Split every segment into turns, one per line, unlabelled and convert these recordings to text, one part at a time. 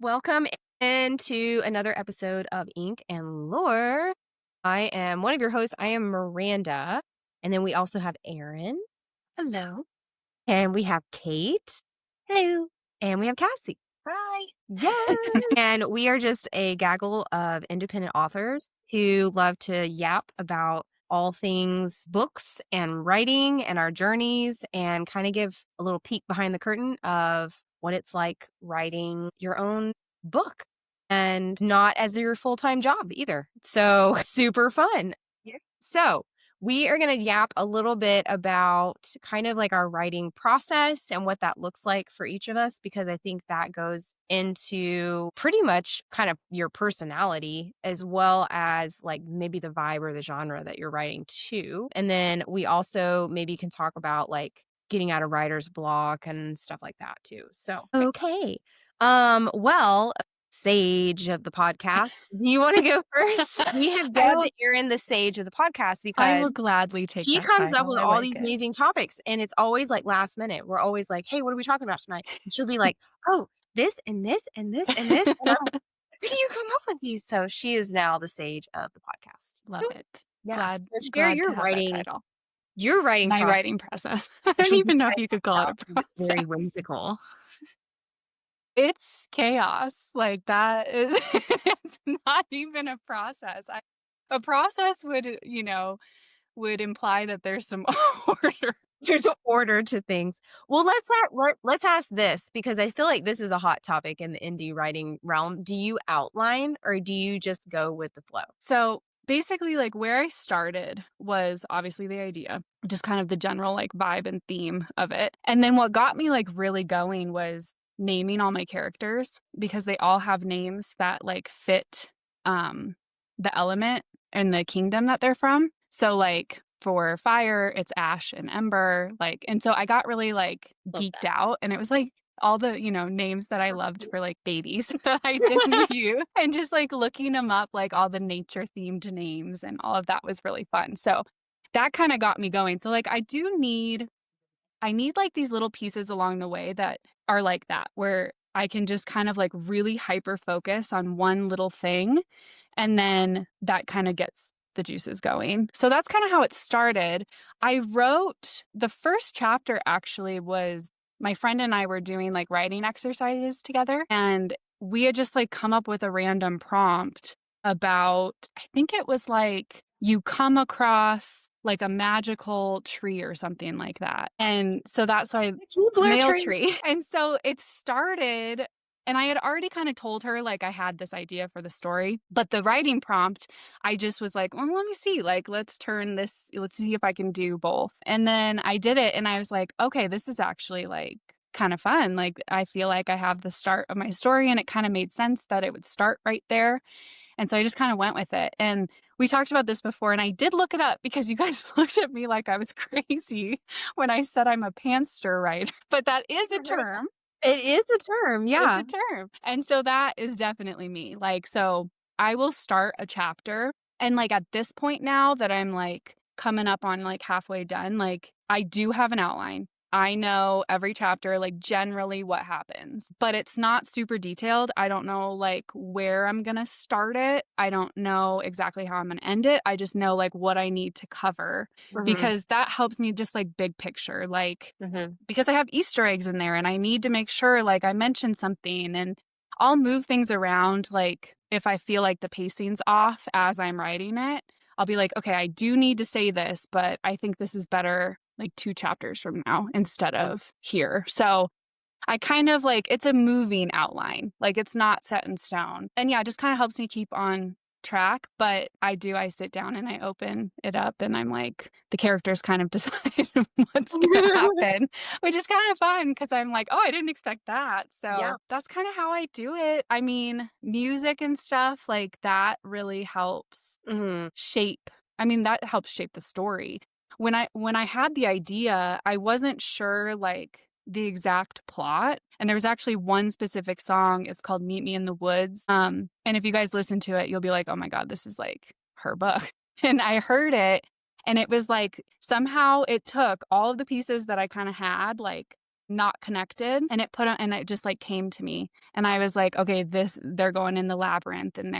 welcome into another episode of Ink and Lore. I am one of your hosts. I am Miranda. And then we also have Erin.
Hello.
And we have Kate.
Hello.
And we have Cassie.
Hi.
Yeah. And we are just a gaggle of independent authors who love to yap about all things books and writing and our journeys and kind of give a little peek behind the curtain of what it's like writing your own book and not as your full-time job either. So super fun.
Yeah.
So we are going to yap a little bit about kind of like our writing process and what that looks like for each of us, because I think that goes into pretty much kind of your personality as well as like maybe the vibe or the genre that you're writing to. And then we also maybe can talk about like getting out of writer's block and stuff like that too. So, okay. Well, sage of the podcast. Do you want to go first? We have dubbed Erin the sage of the podcast
I will
because
gladly take
he
that
comes up
title.
with
I
all
like
these
it.
amazing topics, and it's always like last minute. We're always like, "Hey, what are we talking about tonight?" And she'll be like, "Oh, this and this and this and this." And I'm like, "Where do you come up with these?" So she is now the sage of the podcast.
Love it.
Yeah.
Glad
So share
glad to have that title.
your writing
My
process,
writing process. I
which
don't
we
even know if
decided
you could call it a
is very
process.
whimsical.
It's chaos. Like that is it's not even a process. A process would imply that there's some order.
There's an order to things. Well, let's ask this because I feel like this is a hot topic in the indie writing realm. Do you outline or do you just go with the flow?
So basically, like where I started was obviously the idea, just kind of the general like vibe and theme of it. And then what got me like really going was naming all my characters because they all have names that like fit the element and the kingdom that they're from. So like for fire, it's Ash and Ember, like, and so I got really like
Love
geeked
that.
out, and it was like all the, names that I loved for like babies that I didn't use, and just like looking them up, like all the nature themed names and all of that was really fun. So that kind of got me going. So like I need like these little pieces along the way that are like that, where I can just kind of like really hyper focus on one little thing. And then that kind of gets the juices going. So that's kind of how it started. I wrote the first chapter actually was my friend and I were doing like writing exercises together. And we had just like come up with a random prompt about, I think it was like, you come across like a magical tree or something like that. And so that's why mail tree. And so it started, and I had already kind of told her like I had this idea for the story, but the writing prompt, I just was like, well, let me see, like let's see if I can do both. And then I did it and I was like, okay, this is actually like kind of fun. Like I feel like I have the start of my story and it kind of made sense that it would start right there. And so I just kind of went with it. And we talked about this before, and I did look it up because you guys looked at me like I was crazy when I said I'm a pantster writer. But that is a term.
It is a term, yeah.
It's a term. And so that is definitely me. Like, so I will start a chapter. And like at this point now that I'm like coming up on like halfway done, like I do have an outline. I know every chapter, like generally what happens, but it's not super detailed. I don't know like where I'm going to start it. I don't know exactly how I'm going to end it. I just know like what I need to cover because that helps me just like big picture, like because I have Easter eggs in there and I need to make sure like I mention something, and I'll move things around. Like if I feel like the pacing's off as I'm writing it, I'll be like, okay, I do need to say this, but I think this is better like 2 chapters from now instead of here. So I kind of like, it's a moving outline, like it's not set in stone. And yeah, it just kind of helps me keep on track. But I sit down and I open it up and I'm like, the characters kind of decide what's going to happen, which is kind of fun because I'm like, oh, I didn't expect that. So that's kind of how I do it. I mean, music and stuff like that really helps shape. I mean, that helps shape the story. When I had the idea, I wasn't sure like the exact plot. And there was actually one specific song. It's called Meet Me in the Woods. And if you guys listen to it, you'll be like, oh my God, this is like her book. And I heard it and it was like somehow it took all of the pieces that I kind of had, like not connected, and it just, like, came to me, and I was like, "Okay, they're going in the labyrinth, and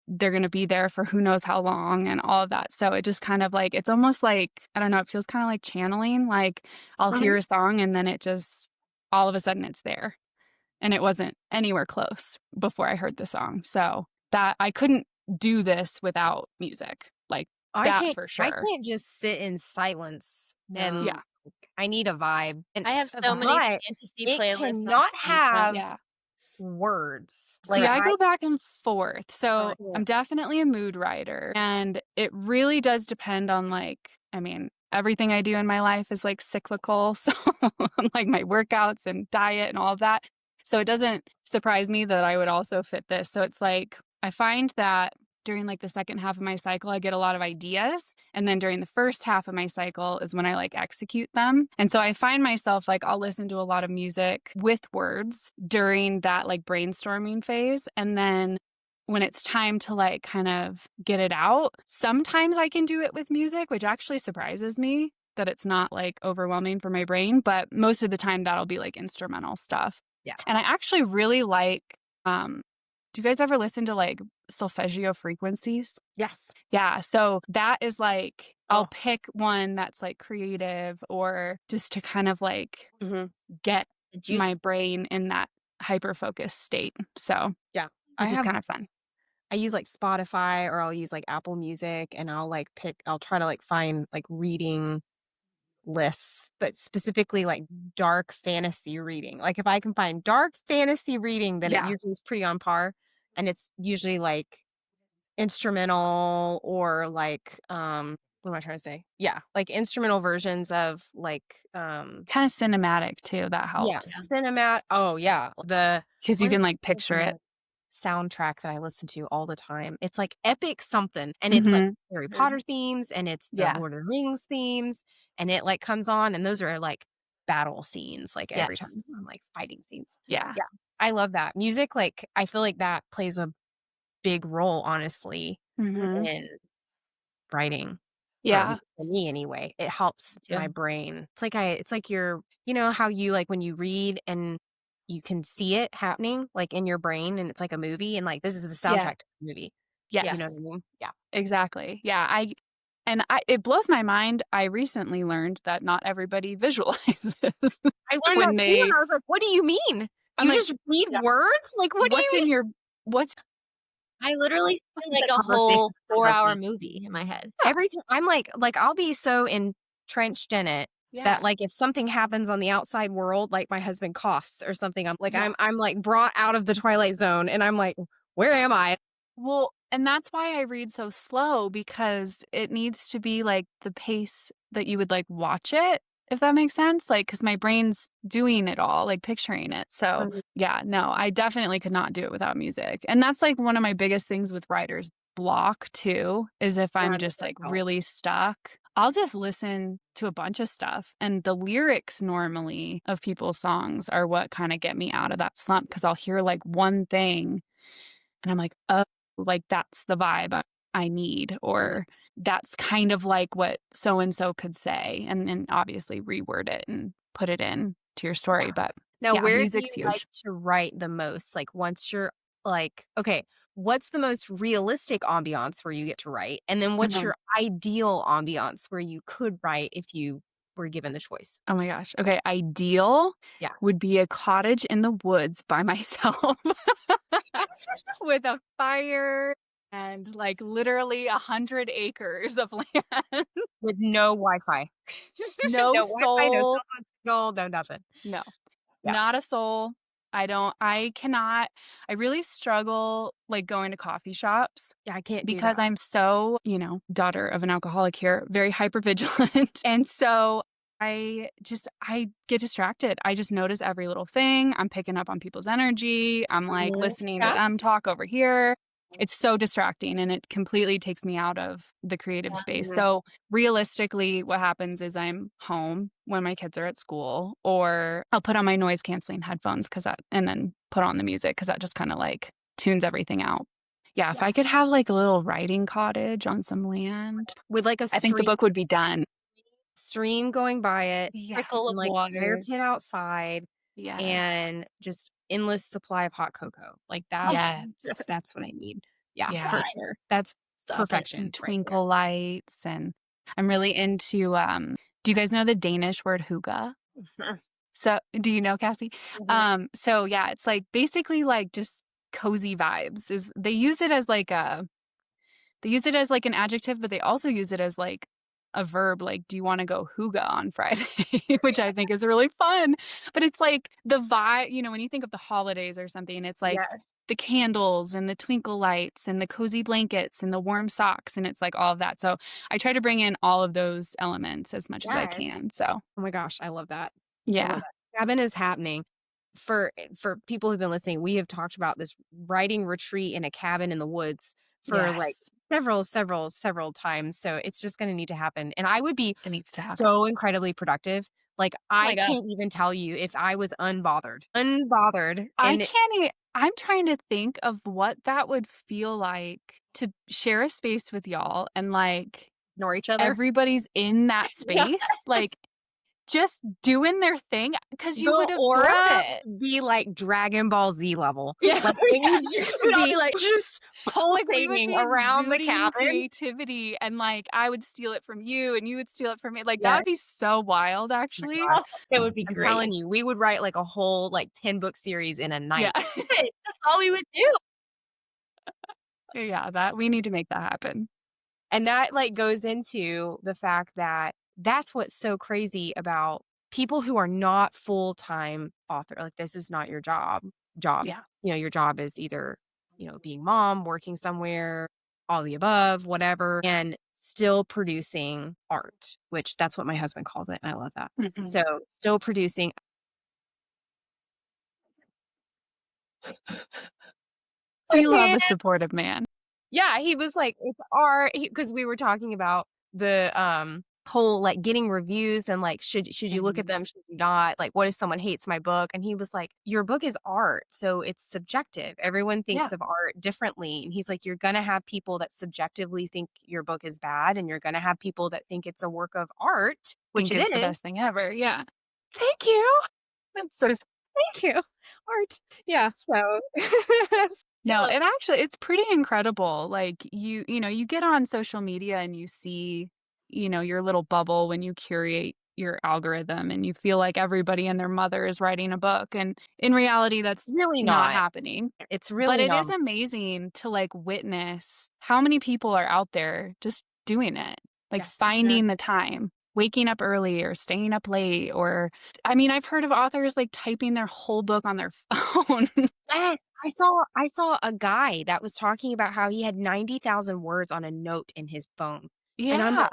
they're gonna be there for who knows how long," and all of that, so it just kind of, like it's almost like, I don't know, it feels kinda like channeling, like, I'll hear
Mhm.
a song, and then it just all of a sudden, it's there, and it wasn't anywhere close before I heard the song, so that I couldn't do this without music, like,
I
that
can't
for
I
sure.
can't just sit in silence and
Yeah.
I need a vibe, and
I have
A
so many
vibe.
but
fantasy
it
playlists on
cannot
my soundtrack.
have
Yeah.
words.
See,
Like,
I
I
go back and forth. So
can't.
I'm definitely a mood writer, and it really does depend on I mean, everything I do in my life is like cyclical. So like my workouts and diet and all of that. So it doesn't surprise me that I would also fit this. So it's like I find that during like the second half of my cycle, I get a lot of ideas. And then during the first half of my cycle is when I like execute them. And so I find myself like I'll listen to a lot of music with words during that like brainstorming phase. And then when it's time to like kind of get it out, sometimes I can do it with music, which actually surprises me that it's not like overwhelming for my brain. But most of the time, that'll be like instrumental stuff.
Yeah.
And I actually really like, do you guys ever listen to like solfeggio frequencies?
Yes.
Yeah, so that is like I'll
Oh,
pick one that's like creative or just to kind of like
mhm.
get
The
my
juice.
brain in that hyper focused state. So,
Yeah. I
which is
have
kind of fun.
I use, like, Spotify or I'll use, like, Apple Music, and I'll try to, like, find, like, reading lists, but specifically, like, dark fantasy reading. Like, if I can find dark fantasy reading, then it
Yeah.
usually is pretty on par, and it's usually, like, instrumental or, like, what am I trying to say? Yeah, like, instrumental versions of, like,
Kind of cinematic too, that
yeah,
helps
oh, yeah,
because you
what is
can like picture it.
the soundtrack that I listen to all the time. It's like epic something, and it's like
Mhm.
Harry
Mhm.
Potter themes, and it's the
Yeah.
Lord of the Rings themes, and it, like, comes on, and those are, like, battle scenes, like, every
Yes.
time, like, fighting scenes.
Yeah.
Yeah, I love that. Music, like, I feel like that plays a big role, honestly,
Mhm.
in writing
Yeah.
for me anyway. It helps my
Too.
brain. It's like how you, like, when you read and you can see it happening, like, in your brain, and it's like a movie, and, like, this is the
Yeah.
soundtrack to the movie. You know
Yes.
what I mean? Yeah.
Exactly. Yeah, I it blows my mind. I recently learned that not everybody visualizes
I learned
when
that too, and
they
I was like, "What do you mean?
I'm
You
like,
just read
Yeah.
words? Like, what do you
"What's
mean?"
in your what's"
I literally see, like,
The
a whole
conversations with my
4-hour
husband.
movie in my head.
Yeah.
Every time I'm like, I'll be so entrenched in it that,
Yeah.
like, if something happens on the outside world, like my husband coughs or something,
Yeah.
I'm, like, brought out of the twilight zone, and I'm like, "Where am I?"
Well, and that's why I read so slow because it needs to be, like, the pace that you would, like, watch it, if that makes sense? Like, because my brain's doing it all, like, picturing it. So, yeah, no, I definitely could not do it without music. And that's, like, one of my biggest things with writer's block too, is if I'm
That
just,
does
like,
help.
really stuck, I'll just listen to a bunch of stuff. And the lyrics normally of people's songs are what kinda get me out of that slump because 'cause I'll hear, like, one thing and I'm like, "Oh, like, that's the vibe I need,"
Mhm.
or "That's kind of like what so and so could say," and then obviously reword it and put it in to your
Yeah.
story, but
Now,
yeah,
where do
music's
you like
huge.
to write the most? Like, once you're like, okay, what's the most realistic ambiance where you get to write? And then what's
Mhm.
your ideal ambiance where you could write if you were given the choice?
Oh my gosh. Okay, ideal
Yeah.
would be a cottage in the woods by myself with a fire and, like, literally 100 acres of land.
With no Wi-Fi.
No
No Wi-Fi, no cell
soul.
phone signal, no nothing.
No.
Yeah.
Not a soul. I cannot I really struggle, like, going to coffee shops
Yeah, I can't do
because
that.
I'm so, daughter of an alcoholic here, very hypervigilant, and so I get distracted. I just notice every little thing. I'm picking up on people's energy. I'm, like,
Mhm.
listening to
Yeah.
them talk over here. It's so distracting, and it completely takes me out of the creative
Yeah.
space.
Mhm.
So, realistically, what happens is I'm home when my kids are at school, or I'll put on my noise canceling headphones and then put on the music because that just kinda, like, tunes everything out. Yeah, if
Yeah.
I could have, like, a little writing cottage on some land,
With, like, a
I think the
stream
book would be done.
stream going by it,
Yeah.
Trickle
and,
of
like, fire
water.
pit outside,
Yes.
and just endless supply of hot cocoa. Like, that's
Yes.
that's what I need. Yeah,
Yeah.
for sure. That's
Stop it.
Some
perfection right there.
twinkle lights, and I'm really into, do you guys know the Danish word hygge? So do you know, Cassie?
Mhm.
So yeah, it's like basically like just cozy vibes. Is they use it as like an adjective, but they also use it as like a verb, like, do you want to go hygge on Friday? Which I think is really fun. But it's like the vibe, when you think of the holidays or something, it's like
Yes.
the candles and the twinkle lights and the cozy blankets and the warm socks. And it's like all of that. So I try to bring in all of those elements as much as I
Yes.
can. So
Oh my gosh, I love that. I love
yeah.
that. Cabin is happening. For people who've been listening, we have talked about this writing retreat in a cabin in the woods for, like,
Yes.
several times, so it's just gonna need to happen, and I would be
It needs to happen.
so incredibly productive. Like,
Oh
I
my god.
can't even tell you if I was unbothered,
I
and
can't e I'm trying to think of what that would feel like to share a space with y'all and, like,
Ignore each other.
everybody's in that
Yeah.
space, like, just doing their thing because you
the
would absorb
aura
it.
would be like Dragon Ball Z level.
Yeah.
Like, it
Yeah.
would just
We'd all
be
be like,
just
Like, we would
pulsating
be
around the
exuding
cabin.
creativity and, like, I would steal it from you and you would steal it from me, like, that
Yes.
would be so wild,
Oh my
actually.
god.
oh, it would be
I'm
great.
telling you, we would write, like, a whole, like, 10-book series in a
Yeah.
night.
Right. That's all we would do.
Yeah, that we need to make that happen.
And that, like, goes into the fact that that's what's so crazy about people who are not full-time author, like, this is not your job.
Yeah.
Your job is either, being mom, working somewhere, all the above, whatever, and still producing art, which that's what my husband calls it, and I love that.
Mhm.
So, still producing.
We love
Man.
a supportive man.
Yeah, he was like, "It's art," because we were talking about the, whole, like, getting reviews and, like, should you look at
Mhm.
them, should you not? Like, what if someone hates my book? And he was like, "Your book is art, so it's subjective. Everyone
Yeah.
thinks of art differently." And he's like, "You're gonna have people that subjectively think your book is bad, and you're gonna have people that think it's a work of art," which
Think
it
it's the
is.
best thing ever, yeah.
Thank you,
That's so
thank you. Art. Yeah, so
No,
Yeah.
it actually it's pretty incredible. Like you get on social media and you see, your little bubble when you curate your algorithm and you feel like everybody and their mother is writing a book. And in reality, that's
really
not
not.
happening.
It's
But
really
it
not.
is amazing to like witness how many people are out there just doing it, like
Yes. Mhm.
finding the time, waking up early or staying up late. Or, I mean, I've heard of authors like typing their whole book on their phone.
Yes, I saw a guy that was talking about how he had 90,000 words on a note in his phone, and I'm
Yeah.
like,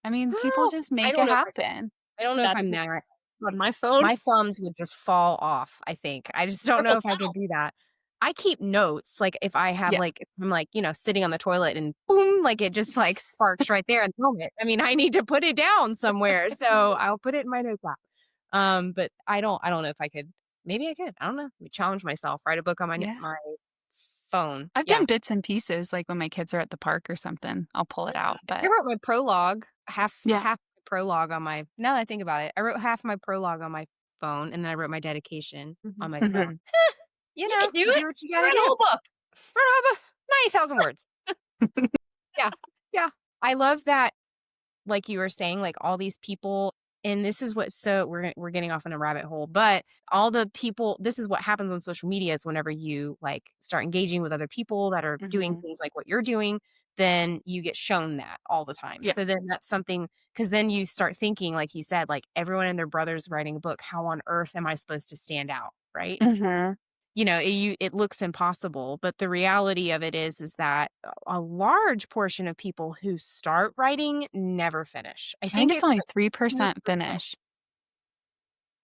I mean, people
"How?"
just
I
make
don't
it
know if I could.
happen.
I don't know if
That's
I'm there.
on my phone.
My thumbs would just fall off, I think. I just don't know if I could do that. I keep notes, like, if I have,
Yeah.
like if I'm, like, sitting on the toilet and boom, like, it just, like, sparks right there in the moment. I mean, I need to put it down somewhere, so I'll put it in my notes app. But I don't know if I could. Maybe I could. I don't know. Challenge myself, write a book on
Yeah.
my phone.
I've
Yeah.
done bits and pieces, like when my kids are at the park or something, I'll pull it out,
I
but
wrote my prologue,
yeah.
half my prologue on my now that I think about it, I wrote half my prologue on my phone, and then I wrote my dedication on my phone.
Mhm.
You can do
You
it.
do what you
Write
gotta
a
do.
whole book.
Wrote over 90,000 words. Yeah, yeah. I love that, like you were saying, like, all these people, and this is what, so we're getting off in a rabbit hole, but all the people, this is what happens on social media is whenever you, like, start engaging with other people that are doing
Mhm.
things like what you're doing, then you get shown that all the time.
Yeah.
So then that's something, because then you start thinking, like you said, like, everyone and their brother's writing a book. How on earth am I supposed to stand out, right?
Mhm.
It looks impossible, but the reality of it is that a large portion of people who start writing never finish. I
I think
think
it's
it's
only
like
3%
2%.
finish.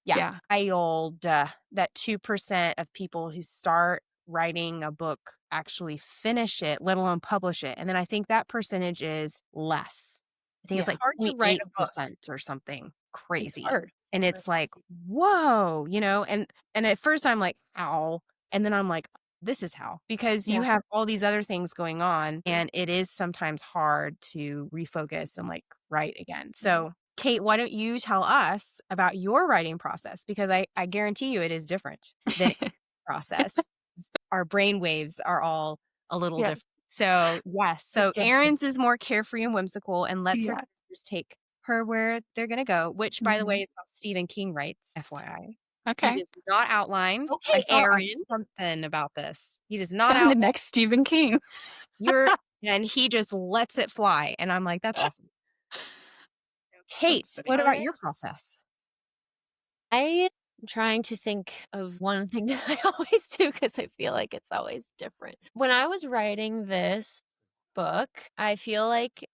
Yeah,
Yeah.
that 2% of people who start writing a book actually finish it, let alone publish it. And then I think that percentage is less. I think it's
Yeah.
like
Hard to write a book.
28% or something
It's
crazy.
hard.
And it's like, whoa, and at first I'm like, ow. And then I'm like, this is how, because you
Yeah.
have all these other things going on and it is sometimes hard to refocus and like write again. So, Kate, why don't you tell us about your writing process? Because I guarantee you it is different than Erin's process. Our brain waves are all a little
Yeah.
different. So, yes. So,
Yes.
Erin's is more carefree and whimsical and lets her
Yeah.
characters take her where they're going to go, which, by the way,
Mhm.
is how Stephen King writes, FYI. He
Okay.
does not outline. I
Okay,
saw
Erin.
something about this. He does not
I'm the
outline.
next Stephen King.
And he just lets it fly. And I'm like, that's awesome. Kate,
That's funny.
what
All
about
right.
your process?
I'm trying to think of one thing that I always do because I feel like it's always different. When I was writing this book, I feel like,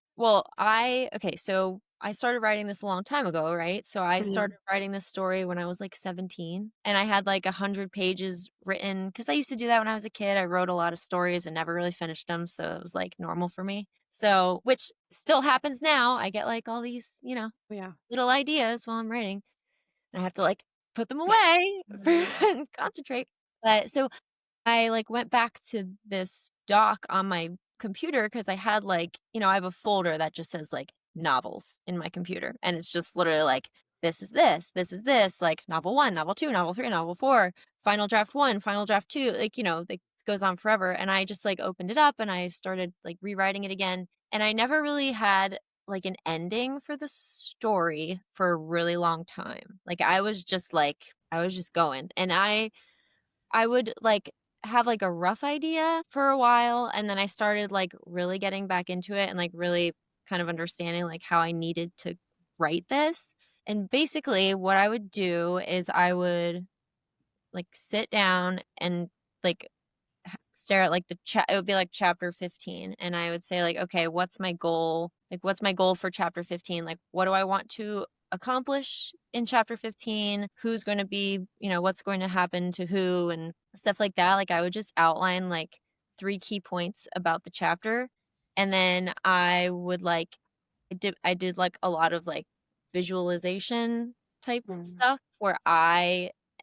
so I started writing this a long time ago, right? So I started writing this story when I was like 17 and I had like 100 pages written because I used to do that when I was a kid. I wrote a lot of stories and never really finished them. So it was like normal for me. So, which still happens now. I get like all these,
Yeah.
little ideas while I'm writing. I have to like put them away and concentrate. But so I like went back to this doc on my computer because I had like, I have a folder that just says like novels in my computer. And it's just literally like, this is this, like novel one, novel two, novel three, novel four, final draft one, final draft two, like, it goes on forever. And I just like opened it up and I started like rewriting it again. And I never really had like an ending for the story for a really long time. Like I was just going and I would like have like a rough idea for a while and then I started like really getting back into it and like really kind of understanding like how I needed to write this. And basically what I would do is I would like sit down and like stare at like it would be like chapter 15 and I would say like, okay, what's my goal? Like what's my goal for chapter 15? Like what do I want to accomplish in chapter 15? Who's going to be, what's going to happen to who and stuff like that. Like I would just outline like 3 key points about the chapter and then I would like I did like a lot of like visualization type stuff where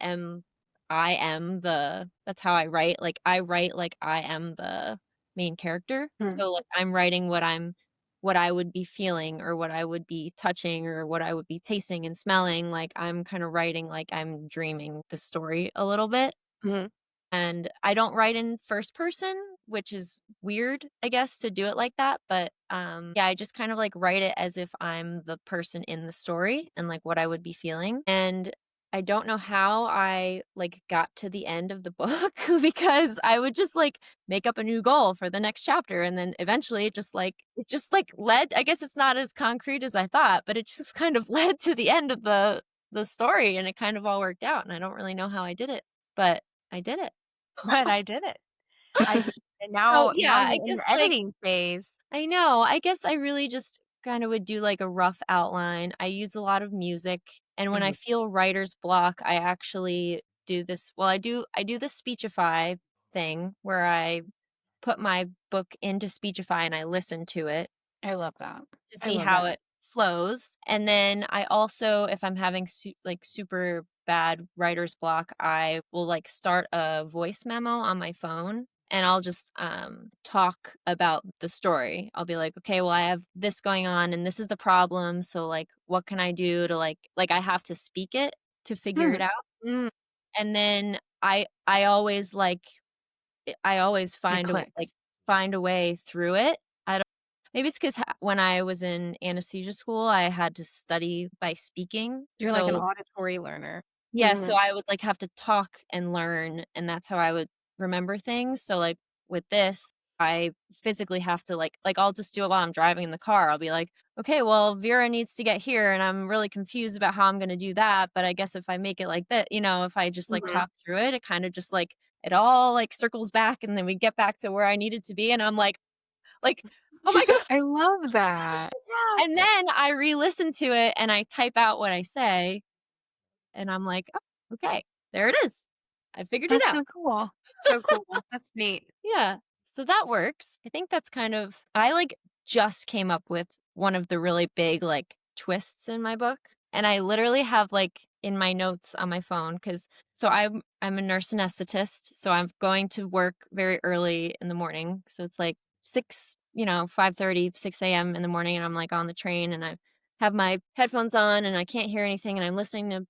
am that's how I write. Like I write like I am the main character. So like I'm writing what I would be feeling or what I would be touching or what I would be tasting and smelling. Like I'm kind of writing like I'm dreaming the story a little bit.
Mhm.
And I don't write in first person, which is weird, I guess, to do it like that. But yeah, I just kind of like write it as if I'm the person in the story and like what I would be feeling. And I don't know how I like got to the end of the book because I would just like make up a new goal for the next chapter. And then eventually it just like led, I guess it's not as concrete as I thought, but it just kind of led to the end of the story and it kind of all worked out. And I don't really know how I did it, but I did it.
But I did it. And
So,
now
yeah, I
you're in
guess,
the editing phase.
I know. I guess I really just kind of would do like a rough outline. I use a lot of music, and when I
Mhm.
feel writer's block, I actually do this. Well, I do the Speechify thing where I put my book into Speechify and I listen to it
I love that.
to
I
see
love
how
that.
it flows. And then I also, if I'm having like super bad writer's block, I will like start a voice memo on my phone and I'll just talk about the story. I'll be like, okay, well, I have this going on and this is the problem. So like, what can I do to like I have to speak it to figure it out.
Mm,
And then I always like I always
It
like
clicks.
find a way through it. I don't maybe it's because when I was in anesthesia school, I had to study by speaking.
you're like an
So
auditory learner.
yeah, so
Mhm.
I would like have to talk and learn, and that's how I would remember things. So like with this, I physically have to like I'll just do it while I'm driving in the car. I'll be like, okay, well, Vera needs to get here, and I'm really confused about how I'm gonna do that. But I guess if I make it like that, if I just like
Mhm.
talk through it, it kind of just like it all like circles back, and then we get back to where I needed to be, and I'm like, oh my god.
I love that.
And then I re-listen to it and I type out what I say and I'm like, "Oh, okay, there it is. I figured it
That's
out."
so cool.
So cool. That's neat.
Yeah. So that works. I think that's I like just came up with one of the really big like twists in my book. And I literally have like in my notes on my phone so I'm a nurse anesthetist, so I'm going to work very early in the morning. So it's like 5:30, 6 a.m. in the morning, and I'm like on the train, and I have my headphones on, and I can't hear anything, and I'm listening to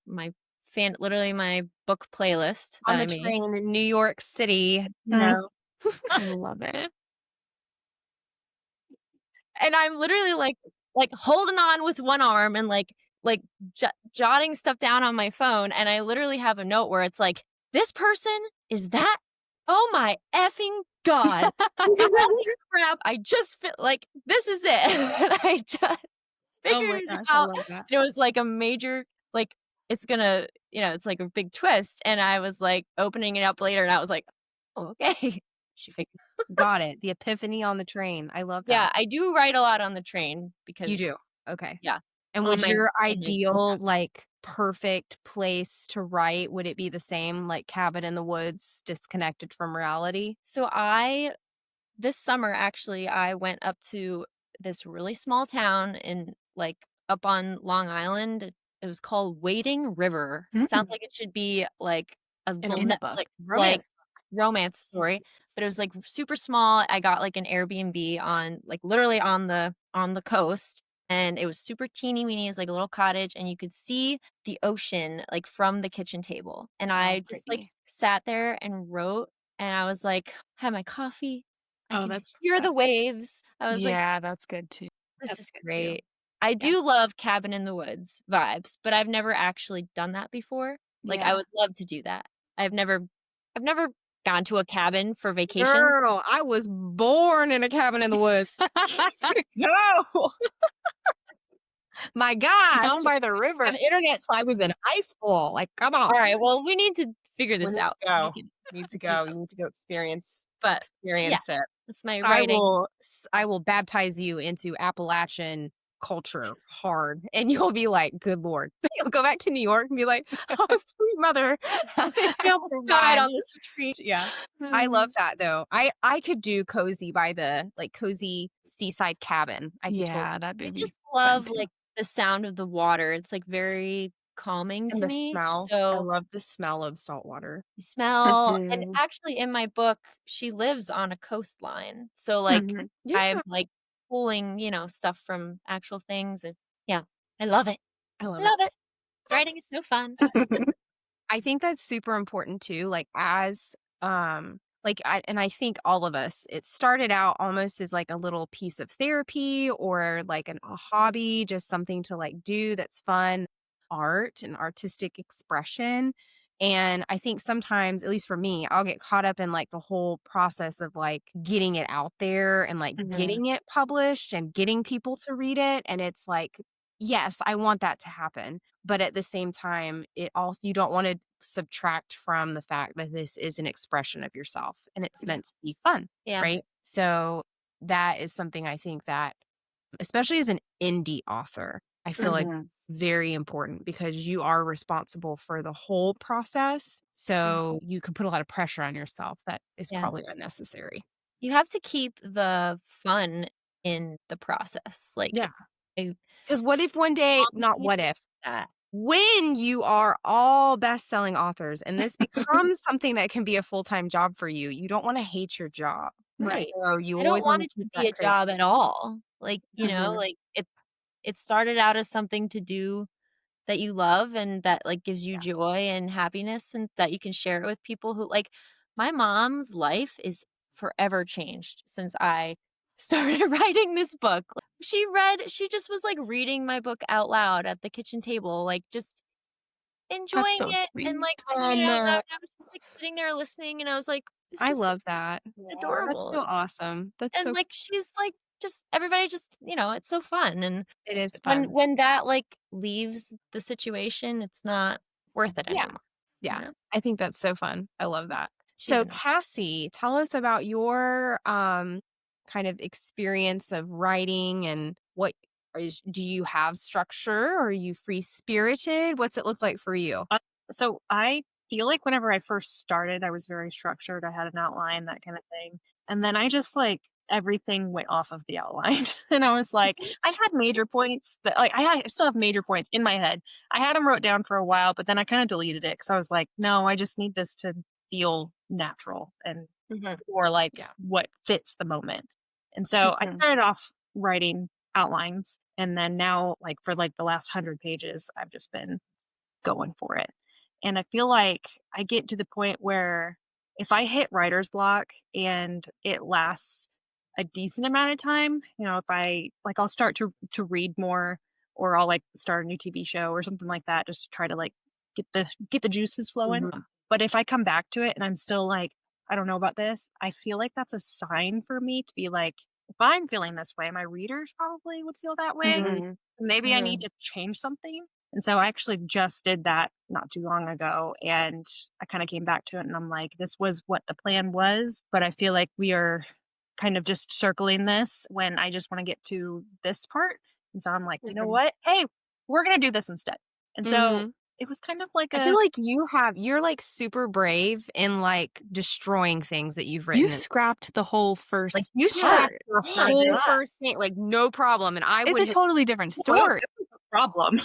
literally my book playlist that
On
I
the
made.
train in New York City,
Mm, I love it.
And I'm literally like holding on with one arm and like jotting stuff down on my phone, and I literally have a note where it's like, "This person is that? Oh my effing god! Holy crap! I just feel like this is it." And I just
Oh
figured
my
it
gosh, I
out.
love that.
And it was like a major like it's gonna it's like a big twist. And I was like opening it up later, and I was like, "Oh, okay." She figured.
Got it. The epiphany on the train. I love
Yeah,
that.
I do write a lot on the train
You do?
because
Okay.
yeah,
And
on
would
my
your
on my
ideal, like, perfect place to write, would it be the same, like, cabin in the woods, disconnected from reality?
So this summer actually I went up to this really small town in like up on Long Island. It was called Wading River. Sounds
Mm,
like it should be like a
In a
little
in a
Netflix
book.
like
romance.
romance story, but it was like super small. I got like an Airbnb on like literally on the coast, and it was super teeny weeny. It's like a little cottage, and you could see the ocean like from the kitchen table. And
Oh,
I just like
pretty.
sat there and wrote, and I was like, had my coffee. I
Oh,
can
that's
hear the
perfect.
waves. I was like,
Yeah, that's good too.
"This
That's
is
good too.
great." I
Yeah.
do love cabin in the woods vibes, but I've never actually done that before. Like, I
Yeah.
would love to do that. I've never gone to a cabin for vacation.
Girl, I was born in a cabin in the woods. No. My
Down
gosh.
by the
Have
river.
internet till I was in high school. Like, come on.
Alright, well, we need to figure
We
this
need
out.
to
You
go.
can
We need to
do
go. You
something.
need to go
But, yeah,
experience it.
that's my
I
writing.
will I will baptize you into Appalachian culture hard, and you'll be like, "Good lord." You'll go back to New York and be like, "Oh, sweet mother, tell me
We
I
almost died
survived."
on this retreat.
Yeah. I love
Mm.
that though. I could do cozy by the like, cozy seaside cabin. I could totally
Yeah, that
I
would be
just
fun
love,
too.
like, the sound of the water. It's, like, very calming
and
to
the
me.
smell. I
So,
love the smell of salt water.
the smell and
Mhm.
actually in my book, she lives on a coastline. So, like,
Mhm.
I'm,
Yeah,
like, pulling, stuff from actual things, and yeah, I love it.
I love it.
Love it. Writing is so fun.
I think that's super important too, like, as, I think all of us, it started out almost as, like, a little piece of therapy or, like, a hobby, just something to, like, do that's fun, art and artistic expression, and I think sometimes, at least for me, I'll get caught up in, like, the whole process of, like, getting it out there and, like,
Mhm.
getting it published and getting people to read it, and it's like, yes, I want that to happen, but at the same time, it also you don't wanna subtract from the fact that this is an expression of yourself, and it's
Yeah.
meant to be fun,
Yeah.
right? So, that is something I think that, especially as an indie author, I feel like
Mhm.
it's very important because you are responsible for the whole process,
Yeah.
so you can put a lot of pressure on yourself that is
Yeah.
probably unnecessary.
You have to keep the fun in the process.
Yeah.
Like, I
Because what if one day, not
strongly
what
believe
if,
that.
when you are all best-selling authors and this becomes something that can be a full-time job for you, you don't wanna hate your job.
Right.
So you
I don't
always
want
wanna
it to
keep
be
that
a job
creativity.
at all. Like,
Mhm.
like it started out as something to do that you love and that like gives you
Yeah.
joy and happiness and that you can share it with people who like my mom's life is forever changed since I started writing this book. She just was like reading my book out loud at the kitchen table, like just
That's
enjoying
so
it and
sweet.
like reading it out loud. And I was just like sitting there listening, and I was like, this
I
is
love that. That's
adorable.
so awesome. That's
And
so
like she's like just everybody just it's so fun. And
it is
when
fun.
that like leaves the situation, it's not worth it
Yeah.
anymore, you
Yeah.
know?
I think that's so fun. I love that.
She's
So,
an
Cassie, tell us about your, kind of experience of writing and do you have structure? Or are you free-spirited? What's it look like for you?
So I feel like whenever I first started, I was very structured. I had an outline, that kind of thing. And then I just like everything went off of the outline. And I was like, I had major points that like I still have major points in my head. I had them wrote down for a while, but then I kind of deleted it because I was like, no, I just need this to feel natural and or like what fits the moment. And so I started off writing outlines, and then now like for like the last 100 pages, I've just been going for it. And I feel like I get to the point where if I hit writer's block and it lasts a decent amount of time, if I like I'll start to read more, or I'll like start a new TV show or something like that just to try to like get the juices flowing. But if I come back to it and I'm still like, I don't know about this, I feel like that's a sign for me to be like, if I'm feeling this way, my readers probably would feel that way. Maybe I need to change something. And so I actually just did that not too long ago, and I kind of came back to it and I'm like, this was what the plan was, but I feel like we are kind of just circling this when I just want to get to this part. And so I'm like, you know what? Hey, we're going to do this instead. And so it was kind of like
I feel like you're like super brave in like destroying things that you've written.
You scrapped the whole first
like you
part.
scrapped your whole first thing, like no problem. And I
It's
would
a totally different story.
Well, it was a problem.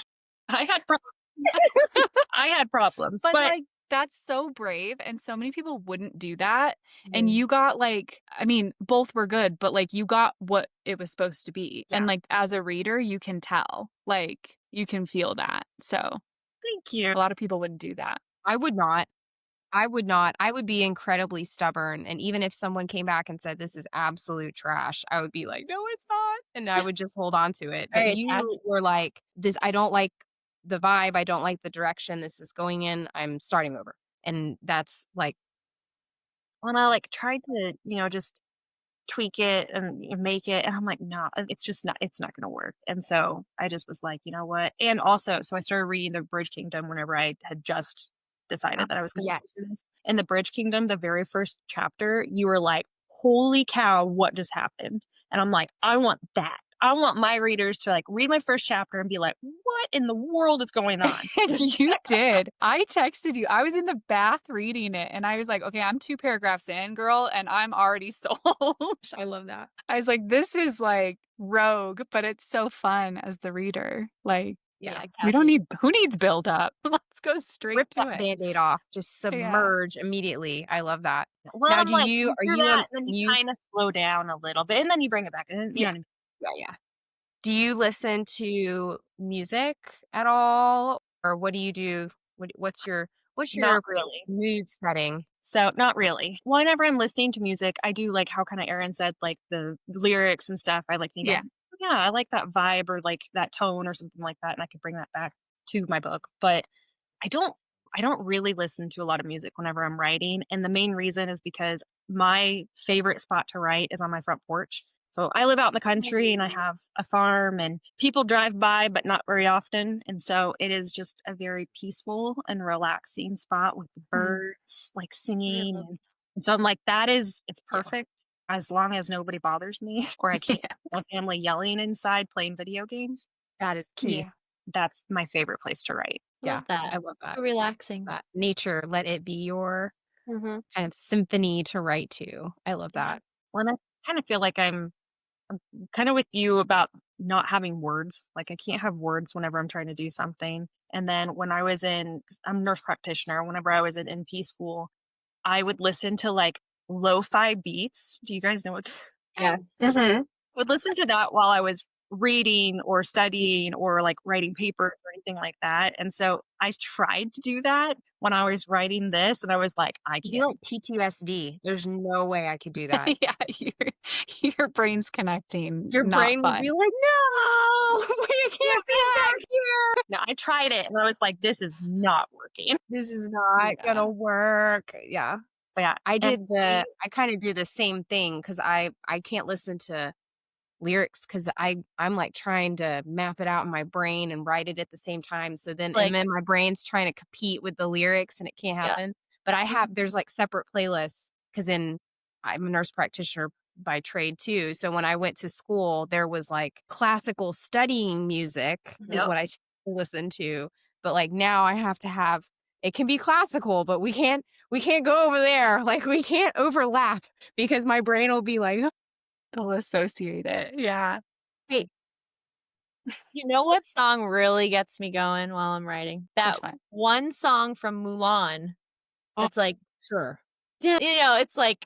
I had problems. I had problems.
But like that's so brave, and so many people wouldn't do that. And you got like, I mean, both were good, but like you got what it was supposed to be. And like as a reader, you can tell, like you can feel that. So
thank you.
A lot of people wouldn't do that.
I would not. I would be incredibly stubborn. And even if someone came back and said, this is absolute trash, I would be like, no, it's not. And I would just hold on to it. But you were like, this, I don't like the vibe. I don't like the direction this is going in. I'm starting over. And that's like,
when I like tried to, just tweak it and make it, and I'm like, no, it's not going to work. And so I just was like, you know what? And also, so I started reading the Bridge Kingdom whenever I had just decided that I was going to do this. In the Bridge Kingdom, the very first chapter, you were like, holy cow, what just happened? And I'm like, I want that. I want my readers to like read my first chapter and be like, what in the world is going on?
And you did. I texted you. I was in the bath reading it, and I was like, okay, I'm 2 paragraphs in, girl, and I'm already sold.
I love that.
I was like, this is like rogue, but it's so fun as the reader. Like, we don't need, who needs build up? Let's go straight
Rip
to
that
it.
Band-Aid off. Just submerge immediately. I love that.
Well,
now,
I'm
do
like,
you, are you,
that, and then you kind of slow down a little bit, and then you bring it back. And, you know what I mean?
Yeah. Do you listen to music at all, or what do you do? What's your
Not really.
mood setting?
So not really. Whenever I'm listening to music, I do like how kind of Erin said, like the lyrics and stuff. I like think, I like that vibe or like that tone or something like that, and I could bring that back to my book. But I don't really listen to a lot of music whenever I'm writing, and the main reason is because my favorite spot to write is on my front porch. So I live out in the country and I have a farm, and people drive by, but not very often. And so it is just a very peaceful and relaxing spot with the birds like singing. And so I'm like, it's perfect as long as nobody bothers me or I can't have my family yelling inside playing video games.
That is key.
Yeah. That's my favorite place to write.
Love that.
I love that.
So relaxing.
That nature, let it be your kind of symphony to write to. I love that.
Well, and I kind of feel like I'm kind of with you about not having words. Like I can't have words whenever I'm trying to do something. And then when I was I'm a nurse practitioner, whenever I was in NP school, I would listen to like lo-fi beats. Do you guys know what?
Yes.
Would listen to that while I was reading or studying or like writing papers or anything like that. And so I tried to do that when I was writing this, and I was like, I can't.
You like PTSD. There's no way I could do that.
Your brain's connecting.
Your brain would be like, no, we can't be back here.
No, I tried it and I was like, this is not working.
This is not gonna work. Yeah.
But yeah,
I kind of do the same thing because I can't listen to lyrics because I'm like trying to map it out in my brain and write it at the same time. So then and then my brain's trying to compete with the lyrics and it can't happen. But there's like separate playlists because I'm a nurse practitioner by trade too. So when I went to school, there was like classical studying music is what I listened to. But like now I have to have, it can be classical, but we can't go over there. Like we can't overlap because my brain will be like,
They'll associate it. Yeah.
Hey, you know what song really gets me going while I'm writing? That
Which one?
one song from Mulan.
Oh,
It's like,
sure.
it's like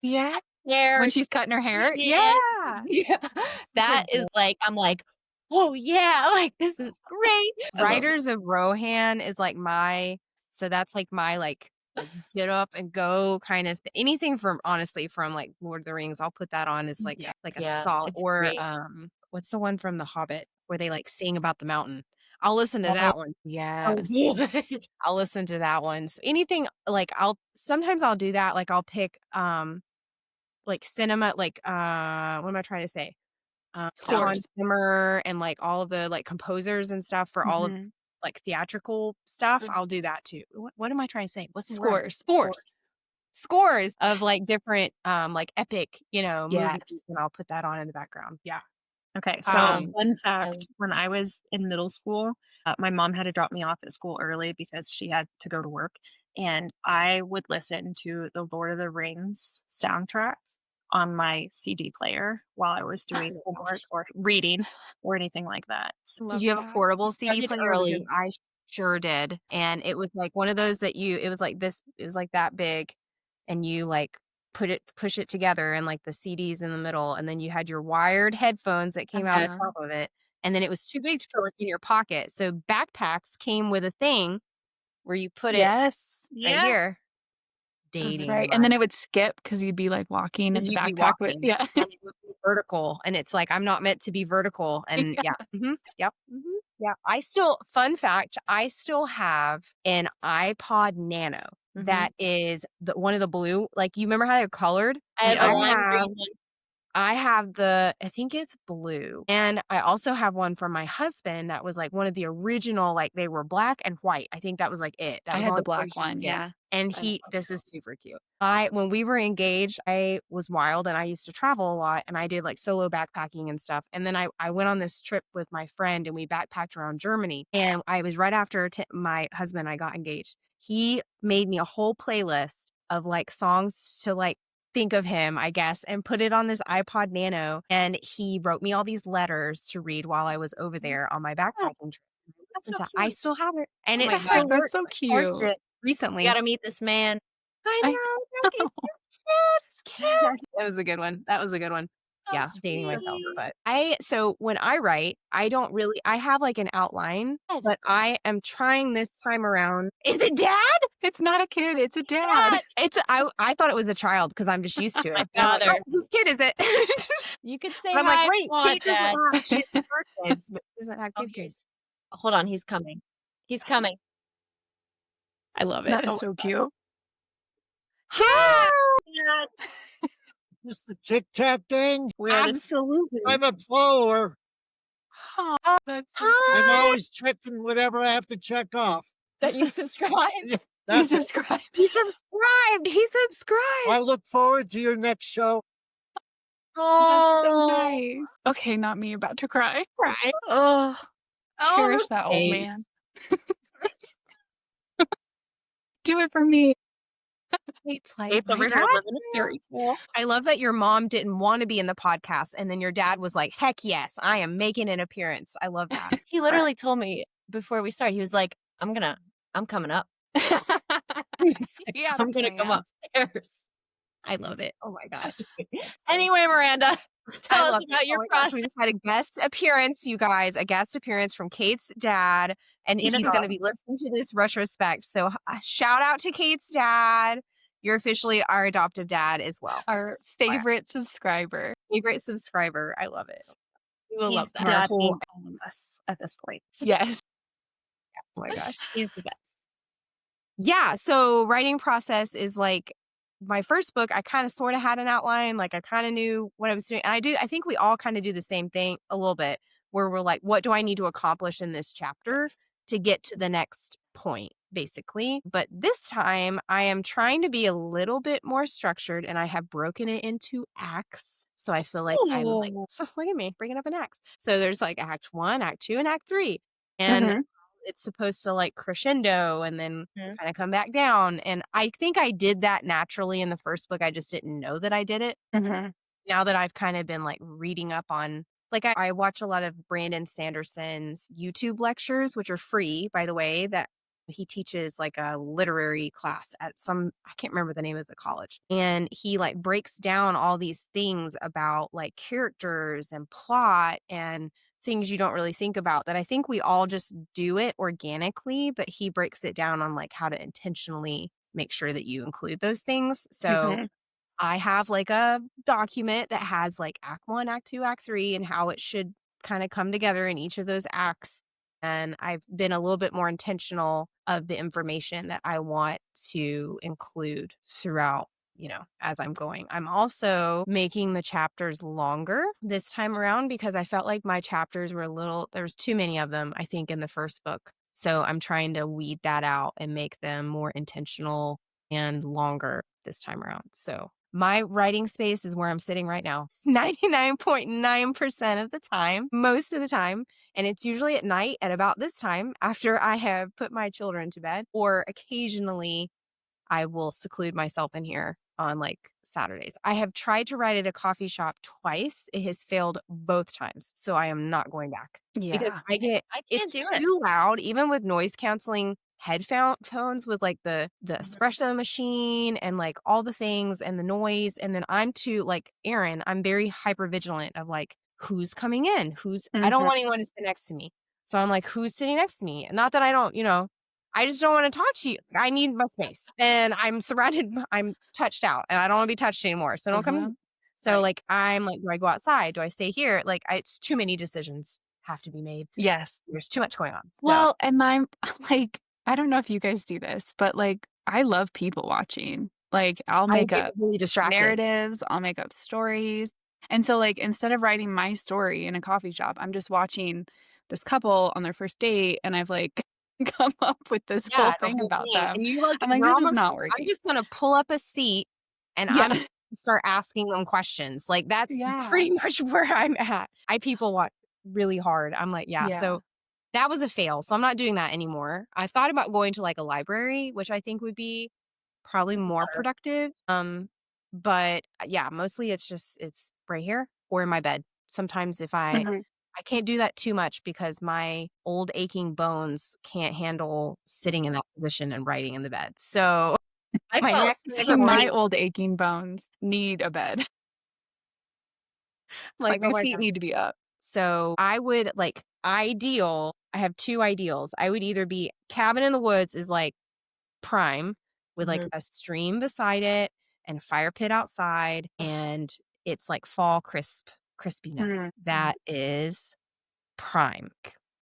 Yeah.
hair.
When she's cutting her hair?
Yeah.
Yeah.
Yeah. That is like, I'm like, oh yeah, like this is great. I love it.
Riders of Rohan is like so that's like my like get up and go kind of anything from honestly from like Lord of the Rings. I'll put that on as like a
Yeah,
solid
it's
or
great.
what's the one from The Hobbit where they like sing about the mountain? I'll listen to that one.
Yes.
I'll listen to that one. So anything like sometimes I'll do that. Like I'll pick like cinema, like what am I trying to say? Hans
Scores.
Zimmer and like all of the like composers and stuff for all of
Mhm.
like theatrical stuff. I'll do that too. What am I trying to say? What's the word?
Scores.
Scores of like different like epic,
Yes.
movies, and I'll put that on in the background. Yeah.
Okay, so
Um,
fun fact, when I was in middle school, my mom had to drop me off at school early because she had to go to work, and I would listen to the Lord of the Rings soundtrack on my CD player while I was doing homework or reading or anything like that.
Did you have a portable CD
Started
player?
early.
Because I sure did. And it was like one of those that it was like this, it was like that big, and you like push it together and like the CDs in the middle. And then you had your wired headphones that came out on top of it. And then it was too big for like in your pocket. So backpacks came with a thing where you put it
Yes.
right here.
That's
Dating
right. And then it
much.
would skip because you'd be like walking and
Because
the
you'd be
backpack would,
walking
yeah.
and it would be vertical, and it's like, I'm not meant to be vertical, and
Yeah.
yep, yeah. Fun fact, I still have an iPod Nano that is one of the blue, like, you remember how they're colored?
I have
I
a lime green
have
one.
I have I think it's blue. And I also have one from my husband that was like one of the original, like they were black and white. I think that was like it. That
I
was
had
all
the
as far
black
as you
one.
could get.
Yeah.
And this is super cute. When we were engaged, I was wild and I used to travel a lot and I did like solo backpacking and stuff. And then I went on this trip with my friend and we backpacked around Germany. And I was right after my husband, I got engaged. He made me a whole playlist of like songs to like think of him, I guess, and put it on this iPod Nano. And he wrote me all these letters to read while I was over there on my backpacking trip.
That's so
I
cute.
still have it. And
Oh my
it's
God.
so
That's so
charged
cute.
it recently.
You gotta meet this man.
I
I
know. It's so cute. It's cute. That was a good one.
So
Yeah, dating myself.
sweet.
But so when I write, I have like an outline, but I am trying this time around. Is it dad?
It's not a kid. It's a dad.
I thought it was a child because I'm just used to it.
My
And I'm like,
father.
oh, whose kid is it?
You could say
I'm
hi
like,
if
wait,
you want,
Kate doesn't
Dad.
have she has 4 kids, but she doesn't have
Oh,
kid kids.
hold on, he's coming. He's coming.
I love it.
That is so cute.
Dad!
This the Tic Tac thing?
Absolutely.
I'm a follower.
Oh, that's so
I'm
Hi.
always checking whatever I have to check off.
That you subscribe.
He
That's it.
subscribed.
He subscribed.
I look forward to your next show.
That's so
Oh,
nice. Okay, not me about to cry.
right.
Oh, cherish that old
Hey.
man. Do it for me.
It's like,
Kate's over
my
here
dad
living a fairy tale.
I love that your mom didn't want to be in the podcast, and then your dad was like, heck yes, I am making an appearance. I love that.
He literally told me before we started, he was like, I'm coming up.
He had a
I'm gonna come
plan.
upstairs.
I love it. Oh my gosh.
Anyway, Miranda, tell us about your process.
We just had a guest appearance, you guys, a guest appearance from Kate's dad, and
In a
he's going to be listening to this retrospect. So shout out to Kate's dad. You're officially our adoptive dad as well.
Our favorite subscriber.
Favorite subscriber. I love it.
We will love
He's
that.
daddying
Cool.
all of us at this point.
Yes.
Oh my gosh.
He's the best.
Yeah. So writing process is like my first book. I kind of sort of had an outline. Like I kind of knew what I was doing. And I think we all kind of do the same thing a little bit where we're like, what do I need to accomplish in this chapter to get to the next point, basically. But this time I am trying to be a little bit more structured and I have broken it into acts. So I feel like I'm like,
Ooh.
look at me bringing up an act. So there's like act 1, act 2, and act 3. And it's supposed to like crescendo and then kind of come back down. And I think I did that naturally in the first book. I just didn't know that I did it. now that I've kind of been like reading up on, like, I watch a lot of Brandon Sanderson's YouTube lectures, which are free, by the way, that he teaches like a literary class at some, I can't remember the name of the college. And he like breaks down all these things about like characters and plot and things you don't really think about that I think we all just do it organically, but he breaks it down on like how to intentionally make sure that you include those things. So
Mhm.
I have like a document that has like act 1, act 2, act 3 and how it should kind of come together in each of those acts. And I've been a little bit more intentional of the information that I want to include throughout, as I'm going. I'm also making the chapters longer this time around because I felt like my chapters were there's too many of them, I think, in the first book. So I'm trying to weed that out and make them more intentional and longer this time around. So my writing space is where I'm sitting right now. 99.9% of the time, most of the time. And it's usually at night at about this time after I have put my children to bed, or occasionally I will seclude myself in here on like Saturdays. I have tried to write at a coffee shop twice. It has failed both times. So I am not going back because
Yeah.
I can't
it's
do it.
too loud, even with noise canceling headphones with like the espresso machine and like all the things and the noise. And then I'm too like Erin, I'm very hyper vigilant of like who's coming in, I don't
Mhm.
want anyone to sit next to me. So I'm like, who's sitting next to me? And not that I don't, I just don't want to talk to you. I need my space. And I'm touched out and I don't want to be touched anymore. So don't come
Uh-huh.
in. So
Right.
like I'm like, do I go outside? Do I stay here? Like it's too many decisions have to be made.
Yes.
There's too much going on. So
Well, and I'm like, I don't know if you guys do this, but like, I love people watching. Like, I'll
I
make
get
up
really distracted.
narratives, I'll make up stories. And so, like, instead of writing my story in a coffee shop, I'm just watching this couple on their first date, and I've like come up with this whole
Yeah, the
thing
whole
about
thing.
them.
And you like,
I'm like,
you're
this is
almost,
not
I'm
working.
just gonna pull up a seat and I'm
Yeah.
gonna start asking them questions. Like that's
Yeah.
pretty much where I'm at. I people watch really hard. I'm like, yeah.
Yeah.
So that was a fail. So I'm not doing that anymore. I thought about going to like a library, which I think would be probably more productive. But yeah, mostly it's right here or in my bed. Sometimes if
Mhm.
I can't do that too much because my old aching bones can't handle sitting in that position and writing in the bed. So
I
my
felt
neck
the
is
See,
same way.
my old aching bones need a bed.
like,
Like,
oh
my
my
feet
God.
need to be up.
So I would like I have two ideals. I would either be cabin in the woods is like prime with like
Mhm.
a stream beside it and fire pit outside and it's like fall crispiness.
Mhm.
That is prime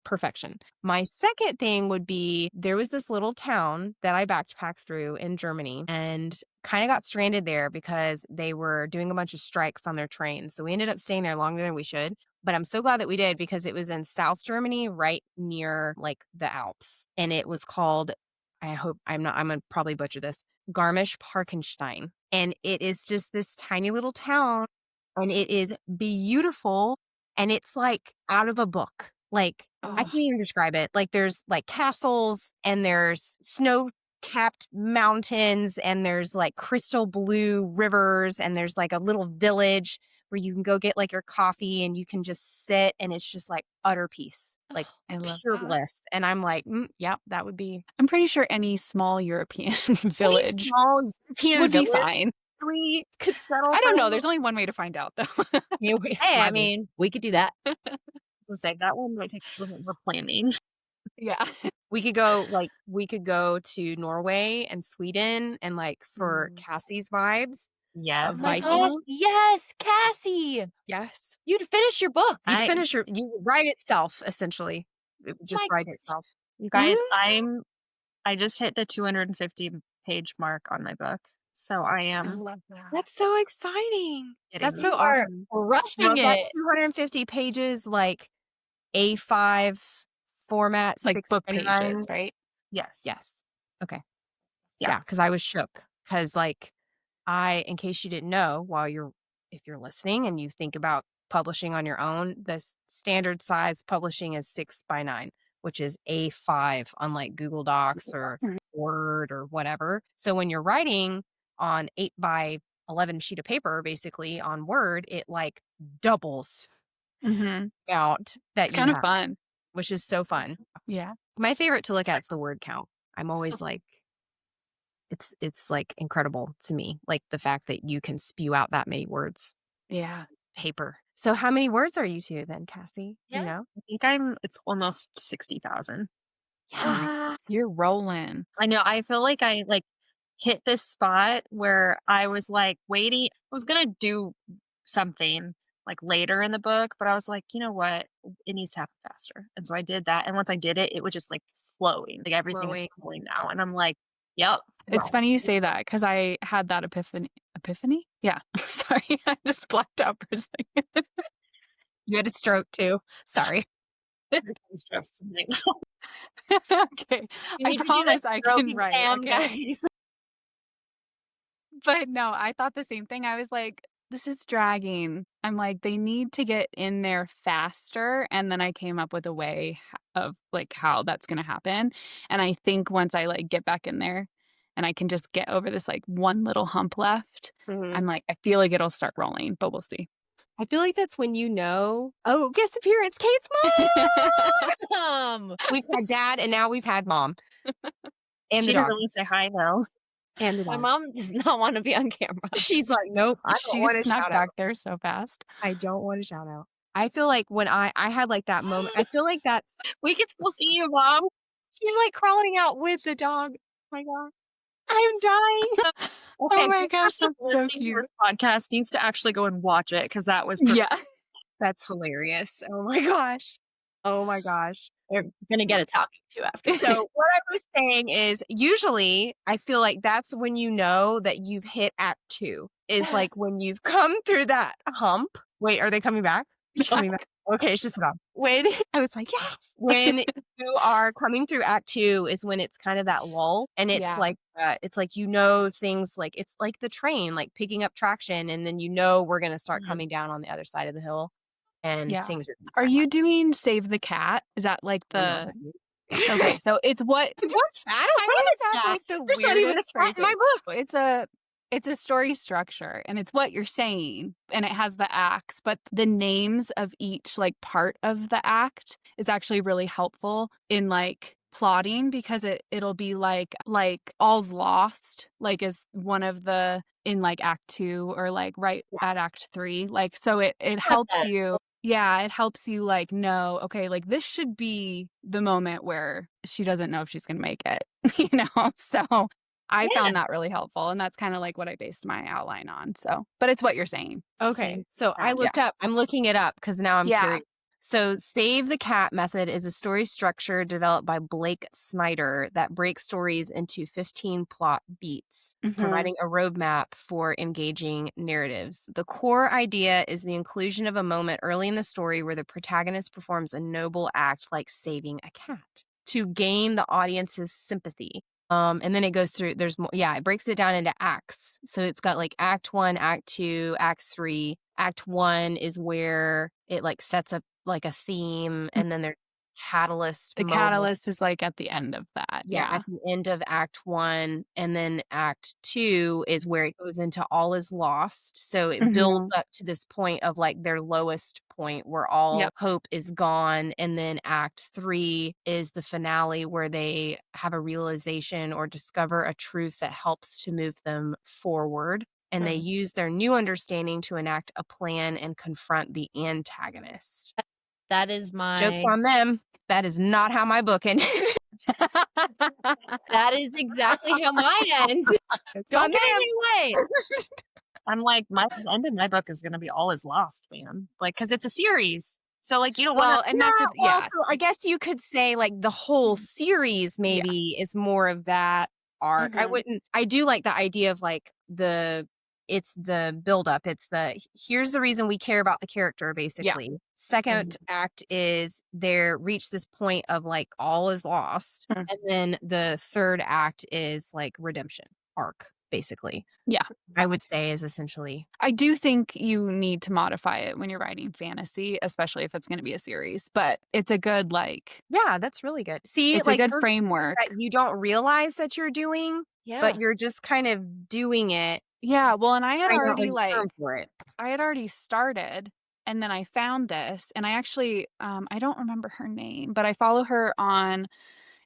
perfection. My second thing would be there was this little town that I backpacked through in Germany and kind of got stranded there because they were doing a bunch of strikes on their trains. So we ended up staying there longer than we should. But I'm so glad that we did because it was in South Germany, right near like the Alps. And it was called, I'm going to probably butcher this, Garmisch-Parkenstein. And it is just this tiny little town and it is beautiful and it's like out of a book. Like I
Oh,
can't even describe it. Like there's like castles and there's snow-capped mountains and there's like crystal blue rivers and there's like a little village where you can go get like your coffee and you can just sit and it's just like utter peace, like
I love
pure
that.
bliss. And I'm like, yep, that would be
I'm pretty sure any small European
any
village
small European
would be
village
fine.
we could settle
I
for.
don't know, there's only one way to find out, though.
Yeah,
Hey, I
might as well.
mean, we could do that.
To say that one might take a little bit more planning.
Yeah.
We could go to Norway and Sweden and like for Cassie's vibes of
Oh
Yes.
my gosh,
Viking.
yes, Cassie!
Yes.
You'd finish your book.
You write itself essentially. It would just
My
write itself.
You guys,
Mm.
I just hit the 250 page mark on my book. So I
I
am
love that.
That's so exciting.
getting
That's
there.
so
You are
awesome. Now
rushing
is that
it.
250 pages like A5 format
Like,
6
book
by
pages,
9?
right?
Yes.
Yes. Okay.
Yeah.
Yeah, because I was shook. Because like in case you didn't know, if you're listening and you think about publishing on your own, the standard size publishing is 6 by 9, which is A5 on like Google Docs or
Mhm.
Word or whatever. So when you're writing on 8 by 11 sheet of paper basically on Word, it like doubles
Mm-hmm.
out that
It's
you
kind of
have,
fun.
which is so fun.
Yeah.
My favorite to look at is the word count. I'm always like, it's like incredible to me, like the fact that you can spew out that many words,
Yeah.
paper. So how many words are you to then, Cassie? Do you
Yeah.
know?
I think it's almost 60,000.
Yeah.
You're rolling.
I know. I feel like I like hit this spot where I was like waiting. I was going to do something like later in the book, but I was like, you know what? It needs to happen faster. And so I did that. And once I did it, it was just like flowing. Like everything is
Flowing.
flowing now. And I'm like, yep.
It's funny you say that because I had that epiphany. Epiphany? Yeah. Sorry. I just blacked out for a second.
You had a stroke too. Sorry.
Everything's stressed tonight.
Okay.
You
I
need to do
promise
that
I can
stroke
write.
exam,
Okay.
guys.
But no, I thought the same thing. I was like, this is dragging. I'm like, they need to get in there faster. And then I came up with a way of like how that's going to happen. And I think once I like get back in there and I can just get over this like one little hump left,
Mhm.
I'm like, I feel like it'll start rolling, but we'll see.
I feel like that's when you know, oh, guest appearance, Kate's mom. We've had dad and now we've had mom. And
She
the
doesn't
dog.
want to say hi though.
And the
My
dog.
mom does not want to be on camera.
She's like, nope, I don't
She
want to
snuck
shout
back
out.
there so fast.
I don't want to shout out. I feel like when I had like that moment, I feel like that's,
We can still see you, Mom.
she's like crawling out with the dog. Oh my God. I'm dying.
Oh my gosh, that's so
Listening to
cute.
this podcast needs to actually go and watch it because that was perfect.
Yeah.
That's hilarious. Oh my gosh. Oh my gosh.
They're going to get a talking to after.
So what I was saying is usually I feel like that's when you know that you've hit act 2 is like when you've come through that hump. Wait, are they coming back? Coming back. Okay, it's just about when I was like, yes. When you are coming through act 2 is when it's kind of that lull and it's
Yeah.
like you know things like it's like the train like picking up traction and then you know we're going to start
Mhm.
coming down on the other side of the hill and
Yeah.
things are
Are you doing Save the Cat? Is that like the okay? So it's what
What's that?
I always have like the
There's not even a
weirdest
cat in my
phrases.
book.
It's a story structure and it's what you're saying and it has the acts, but the names of each like part of the act is actually really helpful in like plotting because it'll be like all's lost like is one of the in like act 2 or like right at act 3 like so it helps you. Yeah, it helps you like know, okay, like this should be the moment where she doesn't know if she's going to make it, you know? So I found that really helpful. And that's kind of like what I based my outline on. So, but it's what you're saying.
Okay. So I
Yeah.
looked up, I'm looking it up because now I'm
Yeah.
curious. So Save the Cat method is a story structure developed by Blake Snyder that breaks stories into 15 plot beats,
Mhm.
providing a roadmap for engaging narratives. The core idea is the inclusion of a moment early in the story where the protagonist performs a noble act like saving a cat to gain the audience's sympathy. And then it goes through, there's more, it breaks it down into acts. So it's got like act 1, act 2, act 3. Act 1 is where it like sets up like a theme and then there's catalyst.
The catalyst is like at the end of that.
Yeah, at the end of act 1. And then act 2 is where it goes into all is lost. So it builds up to this point of like their lowest point where all hope is gone. And then act 3 is the finale where they have a realization or discover a truth that helps to move them forward. And they use their new understanding to enact a plan and confront the antagonist.
That is my
Joke's on them. That is not how my book ended.
That is exactly how mine ends. Don't get in their way.
I'm like, the end of my book is going to be all is lost, man. Like, because it's a series. So, like, you don't want to.
And that's
so I guess you could say like the whole series maybe is more of that arc. I do like the idea of like it's the buildup. It's here's the reason we care about the character, basically. Second act is reach this point of like all is lost. And then the third act is like redemption arc, basically. Yeah. I would say is essentially.
I do think you need to modify it when you're writing fantasy, especially if it's going to be a series, but it's a good
yeah, that's really good. See,
it's
like
a good framework
that you don't realize that you're doing, but you're just kind of doing it.
Yeah, well, and I had
Find out
already
there's a term
like
for it.
I had already started, and then I found this, and I actually, I don't remember her name, but I follow her on